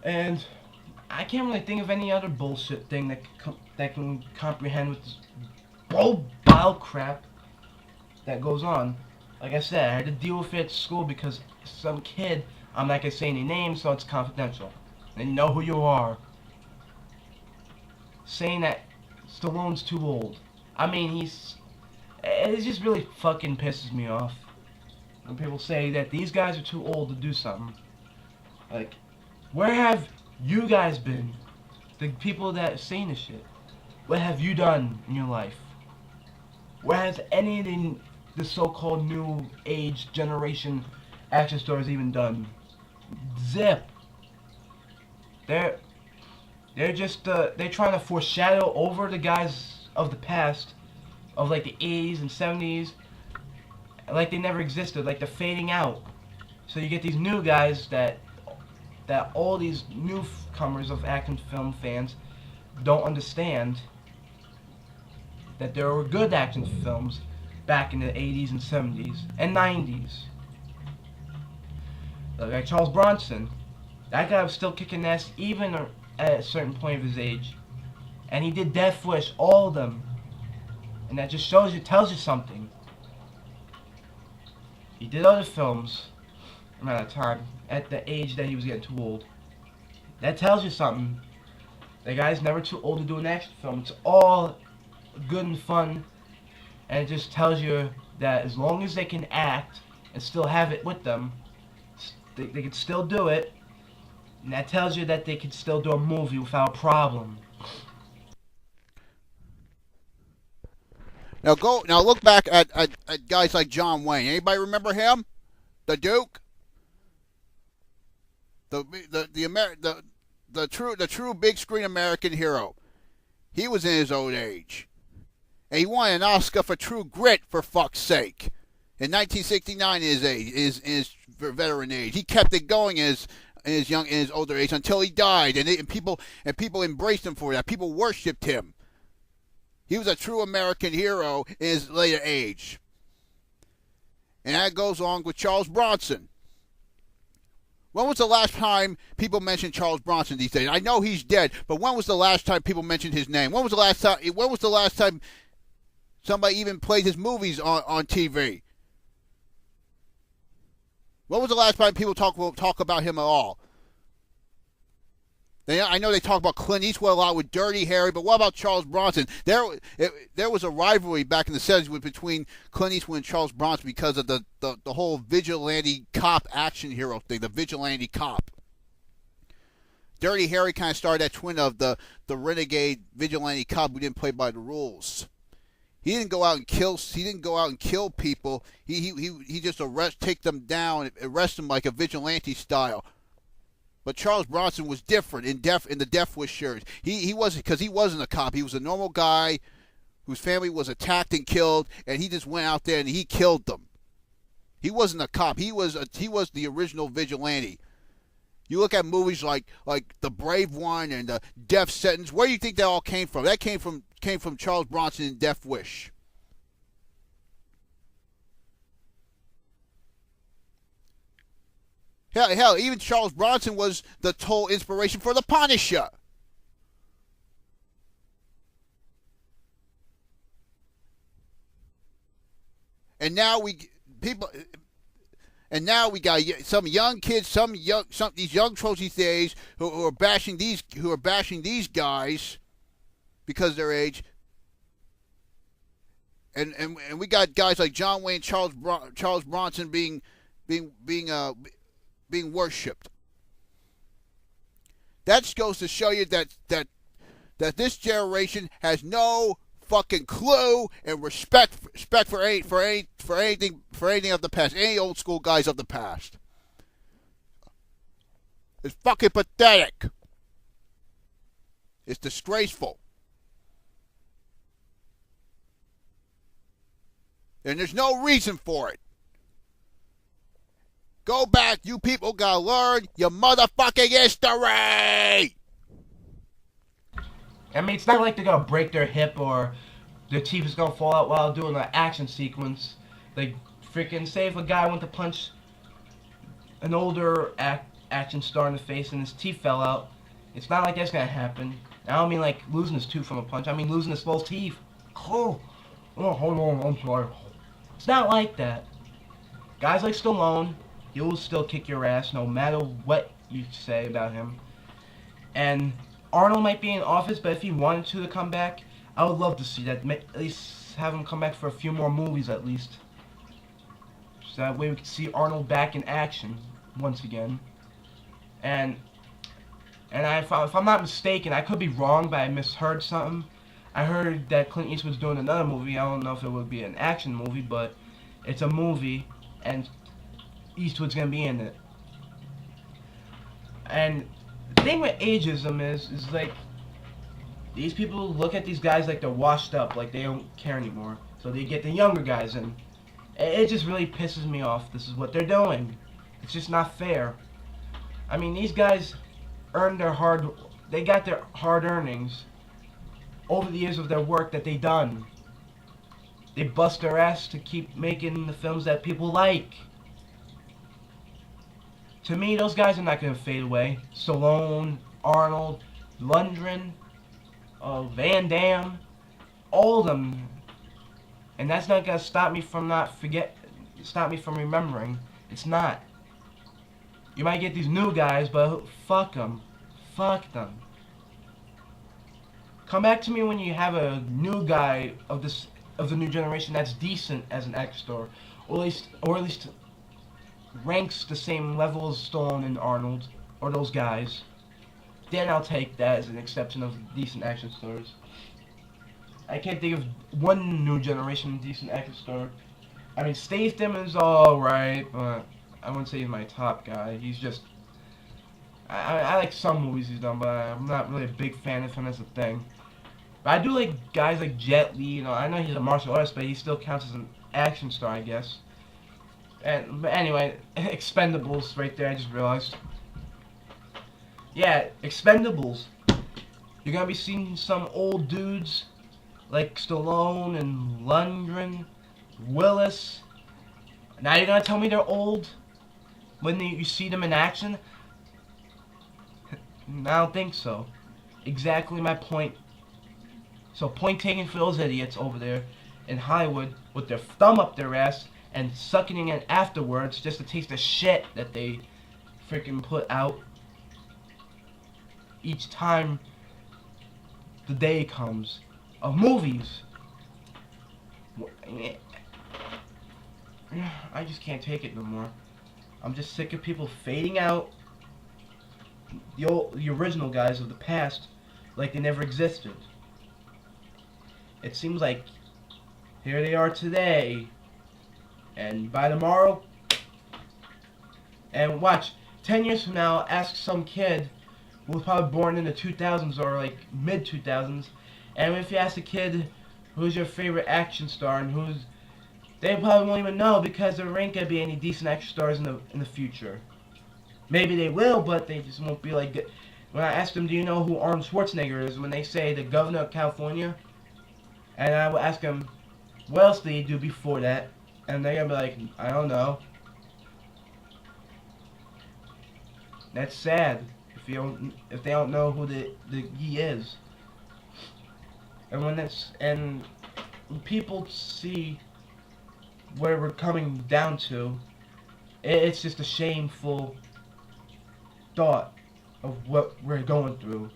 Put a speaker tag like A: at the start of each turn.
A: And I can't really think of any other bullshit thing that can comprehend with this bile crap that goes on. Like I said, I had to deal with it at school because some kid, I'm not gonna say any names, so it's confidential. They know who you are. Saying that Stallone's too old. I mean, it just really fucking pisses me off when people say that these guys are too old to do something. Like, where have you guys been? The people that are saying this shit. What have you done in your life? Where has any of the so-called new age generation action stars even done? Zip. They're they're trying to foreshadow over the guys of the past, of like the 80s and 70s, like they never existed, like they're fading out. So you get these new guys that all these newcomers of action film fans don't understand that there were good action films back in the 80s and 70s and 90s. Like Charles Bronson, that guy was still kicking ass even at a certain point of his age. And he did Death Wish, all of them. And that just tells you something. He did other films around that time, at the age that he was getting too old. That tells you something. The guy's never too old to do an action film. It's all good and fun, and it just tells you that as long as they can act and still have it with them, they can still do it, and that tells you that they can still do a movie without a problem.
B: Now look back at guys like John Wayne. Anybody remember him? The Duke? The true big screen American hero. He was in his old age. And he won an Oscar for True Grit, for fuck's sake. In 1969 his veteran age. He kept it going in his older age until he died, and people embraced him for that. People worshipped him. He was a true American hero in his later age. And that goes along with Charles Bronson. When was the last time people mentioned Charles Bronson these days? I know he's dead, but when was the last time people mentioned his name? When was the last time somebody even played his movies on TV? When was the last time people talk about him at all? I know they talk about Clint Eastwood a lot with Dirty Harry, but what about Charles Bronson? There was a rivalry back in the 70s between Clint Eastwood and Charles Bronson because of the whole vigilante cop action hero thing, the vigilante cop. Dirty Harry kind of started that twin of the renegade vigilante cop who didn't play by the rules. He didn't go out and kill people. He just take them down, arrest them like a vigilante style. But Charles Bronson was different in the Death Wish series. He wasn't, because he wasn't a cop. He was a normal guy whose family was attacked and killed, and he just went out there and he killed them. He wasn't a cop. He was the original vigilante. You look at movies like The Brave One and the Death Sentence. Where do you think that all came from? That came from Charles Bronson in Death Wish. Hell, even Charles Bronson was the total inspiration for The Punisher. And now we got some young kids, these young trolls these days who are bashing these guys because of their age. And we got guys like John Wayne, Charles Bronson being worshipped. That goes to show you that this generation has no fucking clue and respect for anything of the past, any old school guys of the past. It's fucking pathetic. It's disgraceful. And there's no reason for it. Go back, you people gotta learn your motherfucking history!
A: I mean, it's not like they're gonna break their hip or their teeth is gonna fall out while doing an action sequence. Like, freaking say if a guy went to punch an older action star in the face and his teeth fell out. It's not like that's gonna happen. I don't mean like losing his tooth from a punch. I mean losing his false teeth. Oh, hold on, I'm sorry. It's not like that. Guys like Stallone, he will still kick your ass no matter what you say about him. And Arnold might be in office, but if he wanted to come back, I would love to see that. At least have him come back for a few more movies at least. So that way we can see Arnold back in action once again. And if I'm not mistaken, I could be wrong, but I misheard something. I heard that Clint Eastwood's doing another movie. I don't know if it would be an action movie, but it's a movie, and Eastwood's gonna be in it. And the thing with ageism is like, these people look at these guys like they're washed up, like they don't care anymore. So they get the younger guys in. It just really pisses me off. This is what they're doing. It's just not fair. I mean, these guys earned they got their hard earnings over the years of their work that they done. They bust their ass to keep making the films that people like. To me, those guys are not going to fade away. Stallone, Arnold, Lundgren, Van Damme, all of them. And that's not going to stop me from remembering. It's not. You might get these new guys, but fuck them. Fuck them. Come back to me when you have a new guy of the new generation that's decent as an actor, or at least ranks the same level as Stallone and Arnold, or those guys. Then I'll take that as an exception of decent action stars. I can't think of one new generation decent action star. I mean, Statham is alright, but I wouldn't say he's my top guy. He's just... I like some movies he's done, but I'm not really a big fan of him as a thing. But I do like guys like Jet Li. You know, I know he's a martial artist, but he still counts as an action star, I guess. But anyway, Expendables right there, I just realized. Yeah, Expendables. You're gonna be seeing some old dudes like Stallone and Lundgren, Willis. Now you're gonna tell me they're old when you see them in action? I don't think so. Exactly my point. So point taken for those idiots over there in Hollywood with their thumb up their ass and sucking it afterwards just to taste the shit that they freaking put out each time the day comes of movies. I just can't take it no more. I'm just sick of people fading out the original guys of the past like they never existed. It seems like here they are today, and by tomorrow, and watch, 10 years from now, ask some kid who was probably born in the 2000s or like mid-2000s, and if you ask a kid who's your favorite action star and they probably won't even know because there ain't gonna be any decent action stars in the future. Maybe they will, but they just won't be like good. When I ask them, do you know who Arnold Schwarzenegger is? When they say the governor of California, and I will ask them, what else did he do before that? And they're gonna be like, I don't know. That's sad if they don't know who he is. And when people see where we're coming down to, it's just a shameful thought of what we're going through.